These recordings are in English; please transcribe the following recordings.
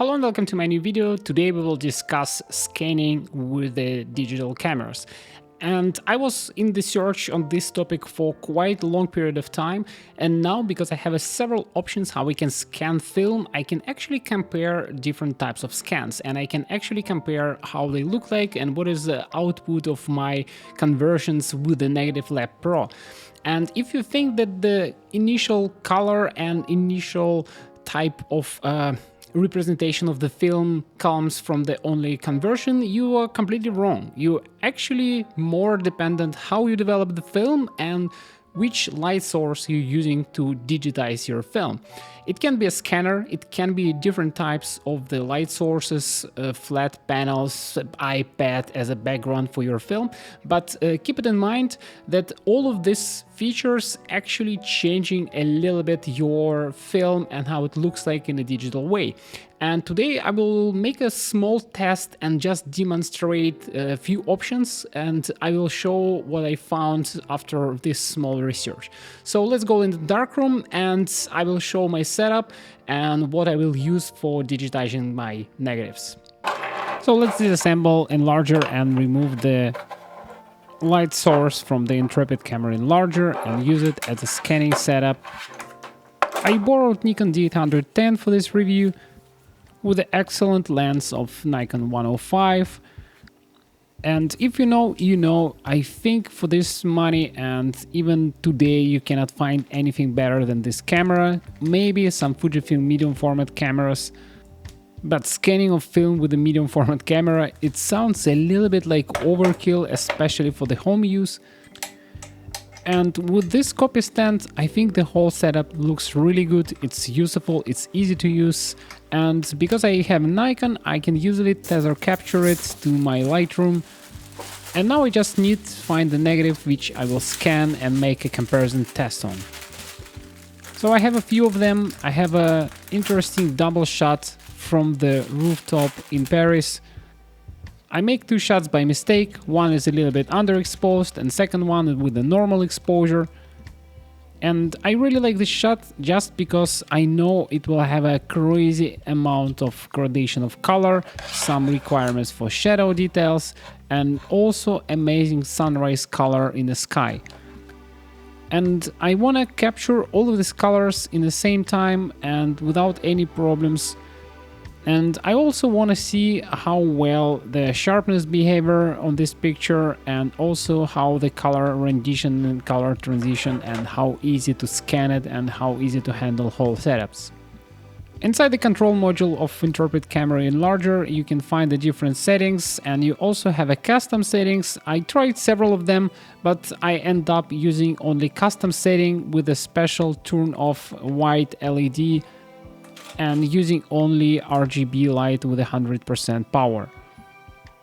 Hello and welcome to my new video. Today we will discuss scanning with the digital cameras. And I was in the search on this topic for quite a long period of time, and now because I have several options how we can scan film, I can actually compare different types of scans, and I can actually compare how they look like and what is the output of my conversions with the Negative Lab Pro. And if you think that the initial color and initial type of representation of the film comes from the only conversion, you are completely wrong. You're actually more dependent how you develop the film and which light source you're using to digitize your film. It can be a scanner, it can be different types of the light sources, flat panels, iPad as a background for your film, but keep it in mind that all of these features actually changing a little bit your film and how it looks like in a digital way. And today I will make a small test and just demonstrate a few options, and I will show what I found after this small research. So let's go in the darkroom and I will show my setup and what I will use for digitizing my negatives. So let's disassemble Enlarger and remove the light source from the Intrepid camera Enlarger and use it as a scanning setup. I borrowed Nikon D810 for this review, with the excellent lens of Nikon 105. And if you know, you know. I think for this money and even today you cannot find anything better than this camera. Maybe some Fujifilm medium format cameras, but scanning of film with a medium format camera, it sounds a little bit like overkill, especially for the home use. And with this copy stand, I think the whole setup looks really good, it's useful, it's easy to use, and because I have Nikon, I can easily tether capture it to my Lightroom. And now I just need to find the negative which I will scan and make a comparison test on. So I have a few of them. I have an interesting double shot from the rooftop in Paris. I make two shots by mistake, one is a little bit underexposed and second one with a normal exposure. And I really like this shot just because I know it will have a crazy amount of gradation of color, some requirements for shadow details, and also amazing sunrise color in the sky. And I want to capture all of these colors in the same time and without any problems. And I also want to see how well the sharpness behavior on this picture and also how the color rendition and color transition and how easy to scan it and how easy to handle whole setups. Inside the control module of Intrepid Camera Enlarger you can find the different settings, and you also have a custom settings. I tried several of them, but I end up using only custom setting with a special turn off white LED and using only RGB light with 100% power.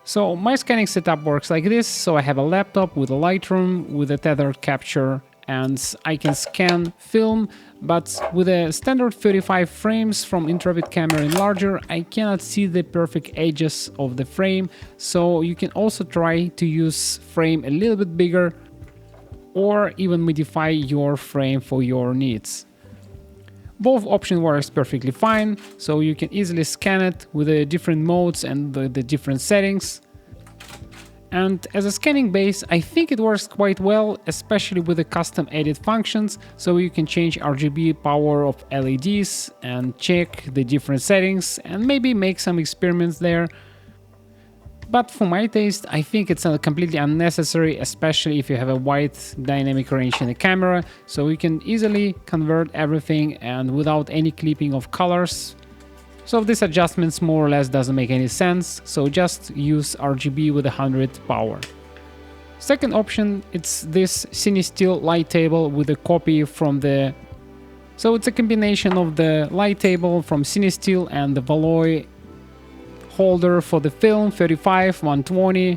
So my scanning setup works like this. So I have a laptop with a Lightroom with a tethered capture and I can scan film, but with a standard 35 frames from Intrepid Camera Enlarger I cannot see the perfect edges of the frame, so you can also try to use frame a little bit bigger or even modify your frame for your needs. Both option works perfectly fine, so you can easily scan it with the different modes and the different settings. And as a scanning base, I think it works quite well, especially with the custom edit functions, so you can change RGB power of LEDs and check the different settings and maybe make some experiments there. But for my taste, I think it's completely unnecessary, especially if you have a wide dynamic range in the camera, so you can easily convert everything and without any clipping of colors. So these adjustments more or less doesn't make any sense, so just use RGB with 100 power. Second option, it's this cinestill light table with a copy from the... So it's a combination of the light table from cinestill and the Valoi holder for the film 35, 120,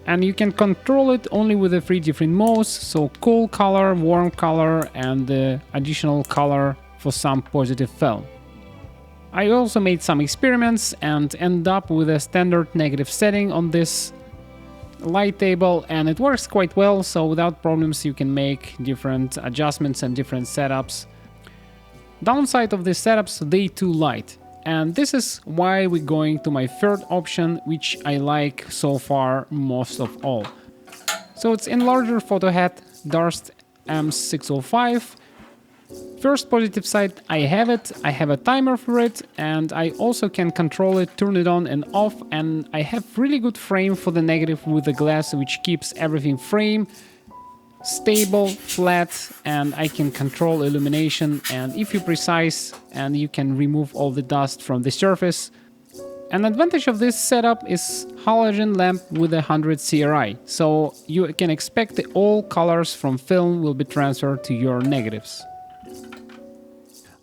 and you can control it only with the 3 different modes, so cool color, warm color and the additional color for some positive film. I also made some experiments and end up with a standard negative setting on this light table and it works quite well, so without problems you can make different adjustments and different setups. Downside of these setups, they too light. And this is why we're going to my third option, which I like so far most of all. So it's Enlarger photo head, Darst M605. First positive side, I have it, I have a timer for it, and I also can control it, turn it on and off, and I have really good frame for the negative with the glass, which keeps everything frame, stable, flat, and I can control illumination, and if you precise, and you can remove all the dust from the surface. An advantage of this setup is halogen lamp with 100 CRI, so you can expect that all colors from film will be transferred to your negatives.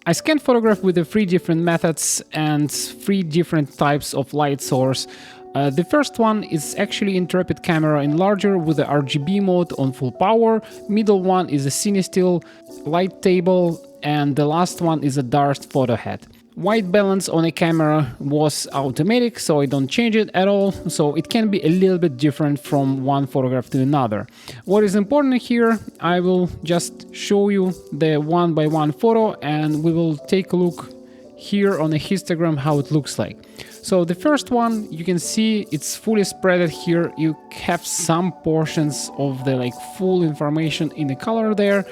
I scanned photograph with the 3 different methods and 3 different types of light source. The first one is actually Intrepid camera enlarger with the RGB mode on full power. Middle one is a cinestill light table, and the last one is a Darst photo head. White balance on a camera was automatic, so I don't change it at all, so it can be a little bit different from one photograph to another. What is important here, I will just show you the one by one photo, and we will take a look here on a histogram how it looks like. So the first one, you can see it's fully spreaded here. You have some portions of the full information in the color there.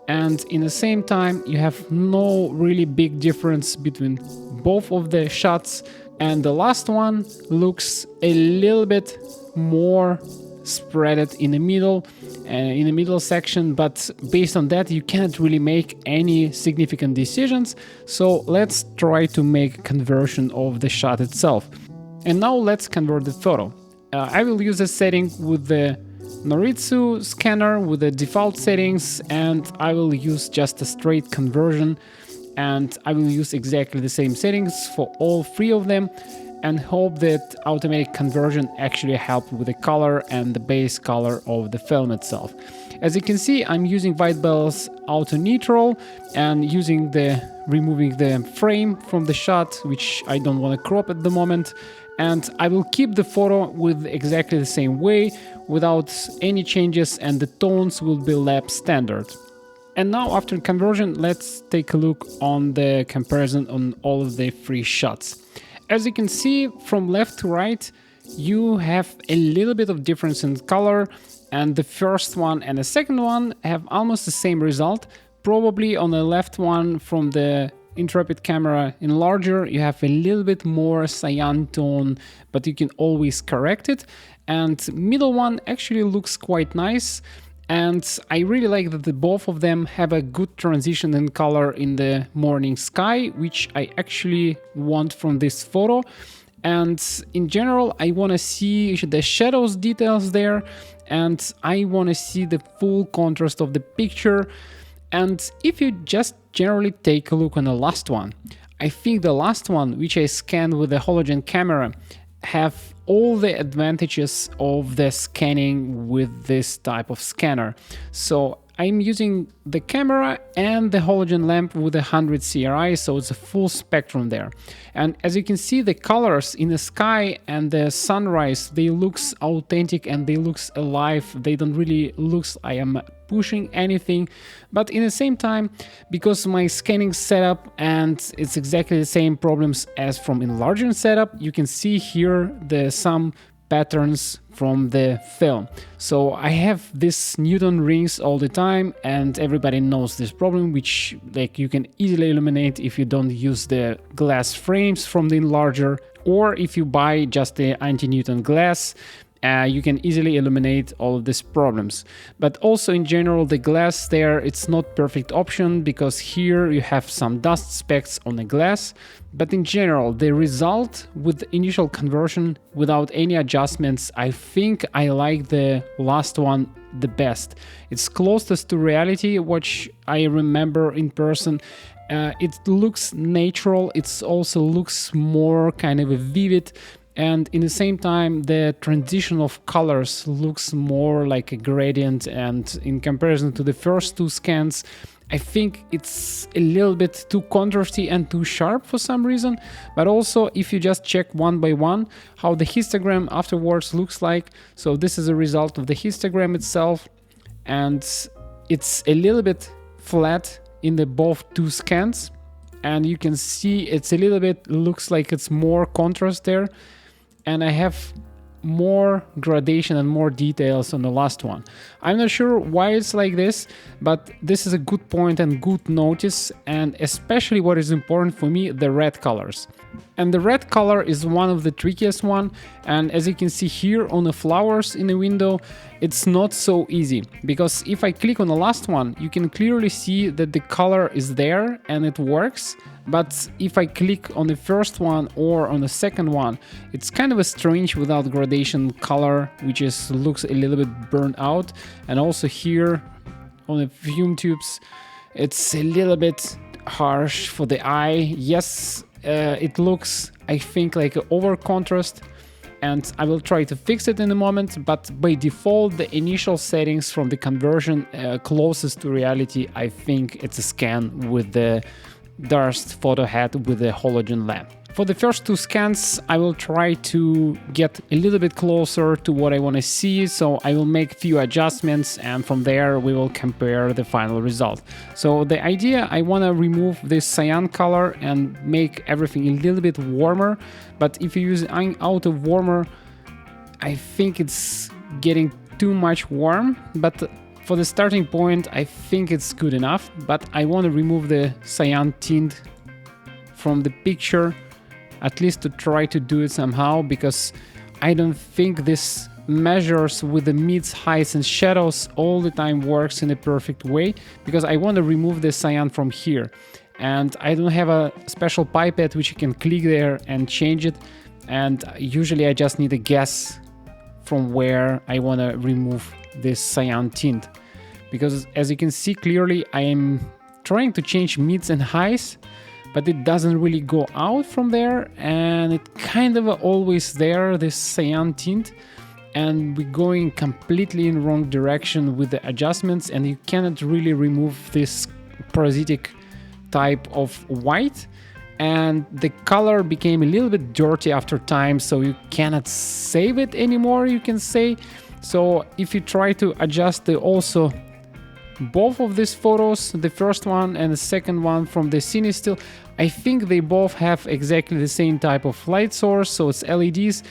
And in the same time, you have no really big difference between both of the shots. And the last one looks a little bit more spread in the middle section, but based on that, you cannot really make any significant decisions. So let's try to make a conversion of the shot itself. And now let's convert the photo. I will use a setting with the Noritsu scanner with the default settings, and I will use just a straight conversion, and I will use exactly the same settings for all 3 of them and hope that automatic conversion actually help with the color and the base color of the film itself. As you can see, I'm using white balance auto neutral and removing the frame from the shot, which I don't want to crop at the moment. And I will keep the photo with exactly the same way without any changes, and the tones will be lab standard. And now after conversion, let's take a look on the comparison on all of the 3 shots. As you can see from left to right, you have a little bit of difference in color, and the first one and the second one have almost the same result. Probably on the left one from the Intrepid camera enlarger, you have a little bit more cyan tone, but you can always correct it. And middle one actually looks quite nice, and I really like that both of them have a good transition in color in the morning sky, which I actually want from this photo. And in general, I want to see the shadows details there, and I want to see the full contrast of the picture. And if you just generally take a look on the last one, I think the last one, which I scanned with the halogen camera, have all the advantages of the scanning with this type of scanner. So I'm using the camera and the halogen lamp with 100 CRI, so it's a full spectrum there. And as you can see, the colors in the sky and the sunrise, they looks authentic and they looks alive. They don't really looks I am pushing anything, but in the same time, because my scanning setup and it's exactly the same problems as from enlarging setup, you can see here some patterns from the film. So I have this Newton rings all the time, and everybody knows this problem, which you can easily eliminate if you don't use the glass frames from the enlarger, or if you buy just the anti-Newton glass. You can easily eliminate all of these problems. But also in general, the glass there, it's not perfect option, because here you have some dust specks on the glass. But in general, the result with the initial conversion without any adjustments, I think I like the last one the best. It's closest to reality, which I remember in person. It looks natural, it also looks more kind of vivid. And in the same time, the transition of colors looks more like a gradient, and in comparison to the first 2 scans, I think it's a little bit too contrasty and too sharp for some reason. But also, if you just check one by one how the histogram afterwards looks like, so this is a result of the histogram itself, and it's a little bit flat in the both 2 scans. and you can see it's a little bit, looks like it's more contrast there, and I have more gradation and more details on the last one. I'm not sure why it's like this, but this is a good point and good notice, and especially what is important for me, the red colors. And the red color is one of the trickiest one, and as you can see here on the flowers in the window, it's not so easy, because if I click on the last one, you can clearly see that the color is there and it works. But if I click on the first one or on the second one, it's kind of a strange without gradation color, which looks a little bit burnt out. And also here on the fume tubes, it's a little bit harsh for the eye. Yes, it looks, I think, like an over contrast, and I will try to fix it in a moment, but by default the initial settings from the conversion closest to reality, I think it's a scan with the Darst photo head with the halogen lamp. For the first two scans, I will try to get a little bit closer to what I want to see, so I will make a few adjustments, and from there we will compare the final result. So the idea, I want to remove this cyan color and make everything a little bit warmer, but if you use an auto warmer, I think it's getting too much warm, but for the starting point, I think it's good enough, but I want to remove the cyan tint from the picture, at least to try to do it somehow, because I don't think this measures with the mids, heights and shadows all the time works in a perfect way, because I want to remove the cyan from here. And I don't have a special pipette which you can click there and change it, and usually I just need a guess from where I want to remove this cyan tint, because as you can see clearly I am trying to change mids and highs, but it doesn't really go out from there, and it kind of always there, this cyan tint, and we're going completely in wrong direction with the adjustments, and you cannot really remove this parasitic type of white, and the color became a little bit dirty after time, so you cannot save it anymore, you can say. So if you try to adjust also both of these photos, the first one and the second one from the cinestill, I think they both have exactly the same type of light source, so it's LEDs,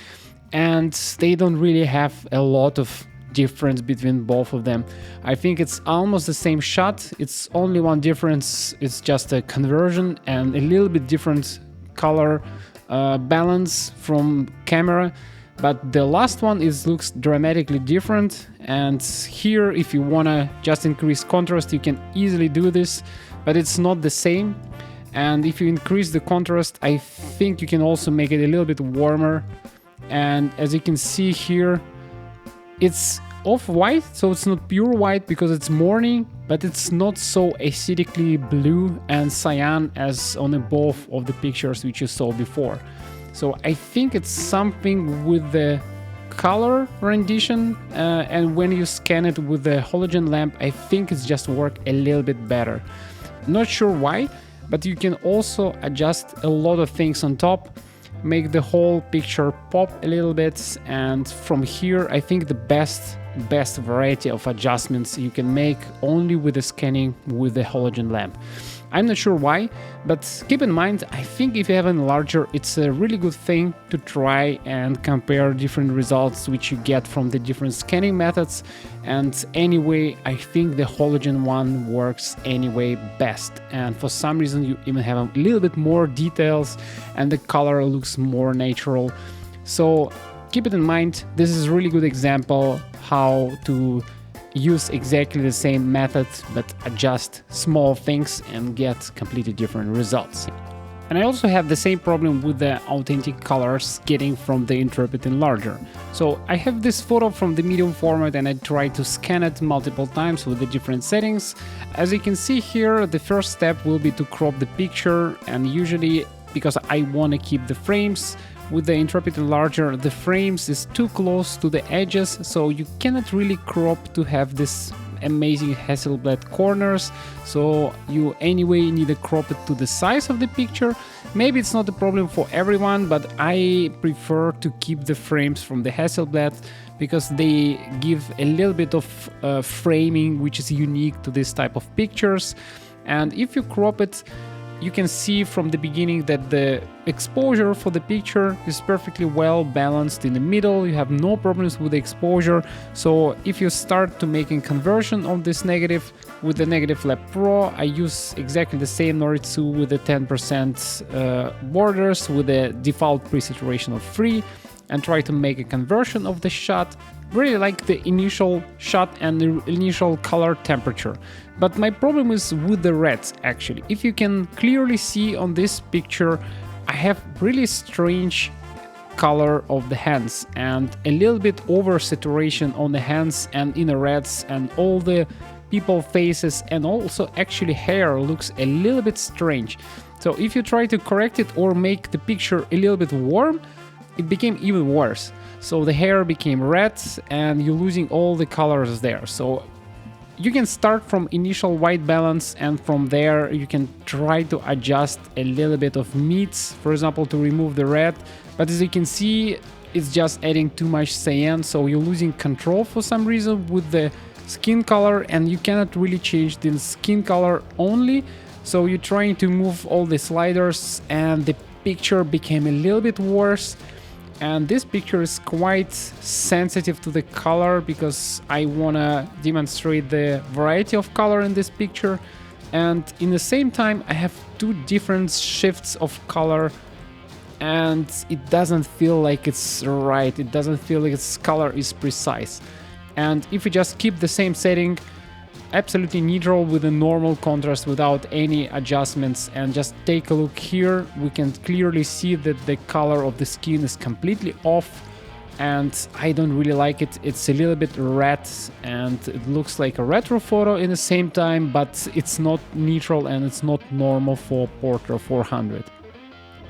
and they don't really have a lot of difference between both of them. I think it's almost the same shot, it's only one difference, it's just a conversion and a little bit different color balance from camera. But the last one looks dramatically different, and here if you wanna just increase contrast you can easily do this, but it's not the same. And if you increase the contrast, I think you can also make it a little bit warmer, and as you can see here, it's off-white, so it's not pure white because it's morning, but it's not so acidically blue and cyan as on both of the pictures which you saw before. So I think it's something with the color rendition, and when you scan it with the halogen lamp, I think it's just work a little bit better. Not sure why, but you can also adjust a lot of things on top, make the whole picture pop a little bit, and from here I think the best variety of adjustments you can make only with the scanning with the halogen lamp. I'm not sure why, but keep in mind, I think if you have an enlarger, it's a really good thing to try and compare different results which you get from the different scanning methods. And anyway, I think the halogen one works anyway best. And for some reason, you even have a little bit more details and the color looks more natural. So keep it in mind, this is a really good example how to use exactly the same method but adjust small things and get completely different results. And I also have the same problem with the authentic colors getting from the Intrepid Enlarger. So I have this photo from the medium format and I try to scan it multiple times with the different settings. As you can see here, the first step will be to crop the picture, and usually because I want to keep the frames, with the Intrepid Enlarger, the frames is too close to the edges, so you cannot really crop to have this amazing Hasselblad corners, so you anyway need to crop it to the size of the picture. Maybe it's not a problem for everyone, but I prefer to keep the frames from the Hasselblad because they give a little bit of framing which is unique to this type of pictures. And if you crop it, you can see from the beginning that the exposure for the picture is perfectly well balanced in the middle. You have no problems with the exposure. So if you start to making conversion of this negative with the Negative Lab Pro, I use exactly the same Noritsu with the 10% borders with the default pre-saturation of 3 and try to make a conversion of the shot. Really like the initial shot and the initial color temperature. But my problem is with the reds actually. If you can clearly see on this picture, I have really strange color of the hands and a little bit over saturation on the hands and in the reds, and all the people faces and also actually hair looks a little bit strange. So if you try to correct it or make the picture a little bit warm, it became even worse. So the hair became red and you're losing all the colors there. So you can start from initial white balance, and from there you can try to adjust a little bit of meats, for example, to remove the red. But as you can see, it's just adding too much cyan, so you're losing control for some reason with the skin color, and you cannot really change the skin color only. So you're trying to move all the sliders and the picture became a little bit worse. And this picture is quite sensitive to the color because I want to demonstrate the variety of color in this picture. And in the same time, I have two different shifts of color and it doesn't feel like it's right. It doesn't feel like its color is precise. And if you just keep the same setting, absolutely neutral with a normal contrast without any adjustments, and just take a look here, we can clearly see that the color of the skin is completely off and I don't really like it. It's a little bit red and it looks like a retro photo in the same time, but it's not neutral and it's not normal for Portra 400.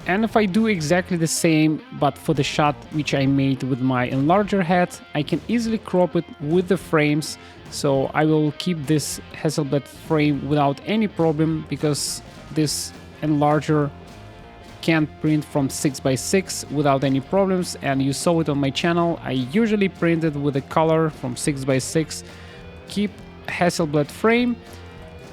And if I do exactly the same, but for the shot which I made with my enlarger head, I can easily crop it with the frames. So I will keep this Hasselblad frame without any problem because this enlarger can print from 6x6 without any problems. And you saw it on my channel. I usually print it with a color from 6x6. Keep Hasselblad frame,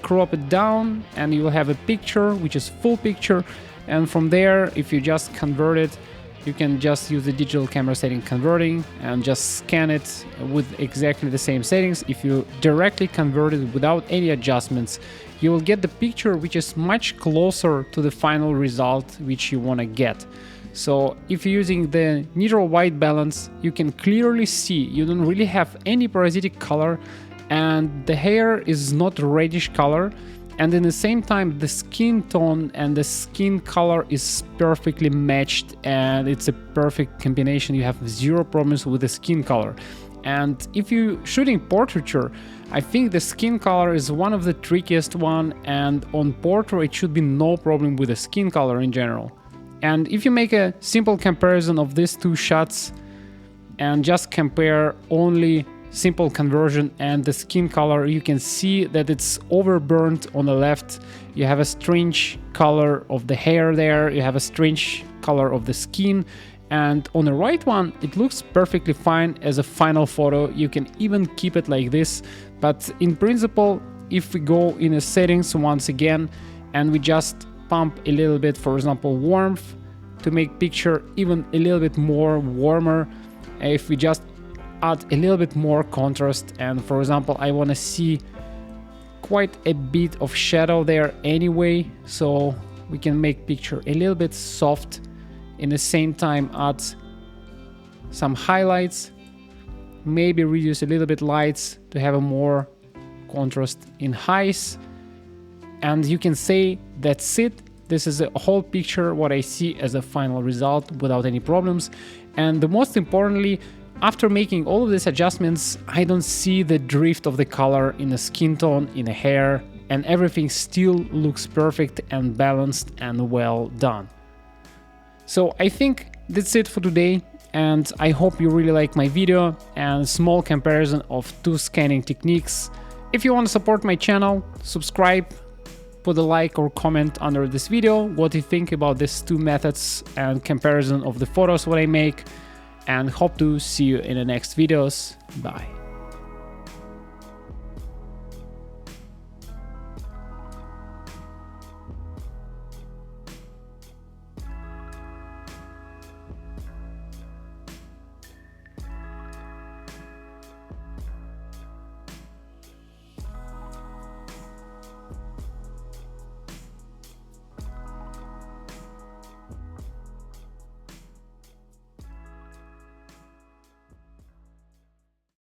crop it down, and you will have a picture which is full picture. And from there, if you just convert it, you can just use the digital camera setting converting and just scan it with exactly the same settings. If you directly convert it without any adjustments, you will get the picture which is much closer to the final result which you want to get. So if you're using the neutral white balance, you can clearly see you don't really have any parasitic color and the hair is not reddish color. And in the same time, the skin tone and the skin color is perfectly matched and it's a perfect combination. You have zero problems with the skin color. And if you're shooting portraiture, I think the skin color is one of the trickiest one, and on portrait it should be no problem with the skin color in general. And if you make a simple comparison of these two shots and just compare only simple conversion and the skin color, you can see that it's overburnt on the left. You have a strange color of the hair there, you have a strange color of the skin, and on the right one it looks perfectly fine as a final photo. You can even keep it like this, but in principle, if we go in the settings once again and we just pump a little bit, for example, warmth to make picture even a little bit more warmer, if we just add a little bit more contrast, and for example I want to see quite a bit of shadow there anyway, so we can make picture a little bit soft, in the same time add some highlights, maybe reduce a little bit lights to have a more contrast in highs, and you can say that's it. This is a whole picture what I see as a final result without any problems. And the most importantly, after making all of these adjustments, I don't see the drift of the color in the skin tone, in the hair, and everything still looks perfect and balanced and well done. So I think that's it for today, and I hope you really like my video and small comparison of two scanning techniques. If you want to support my channel, subscribe, put a like or comment under this video what you think about these two methods and comparison of the photos what I make. And hope to see you in the next videos. Bye.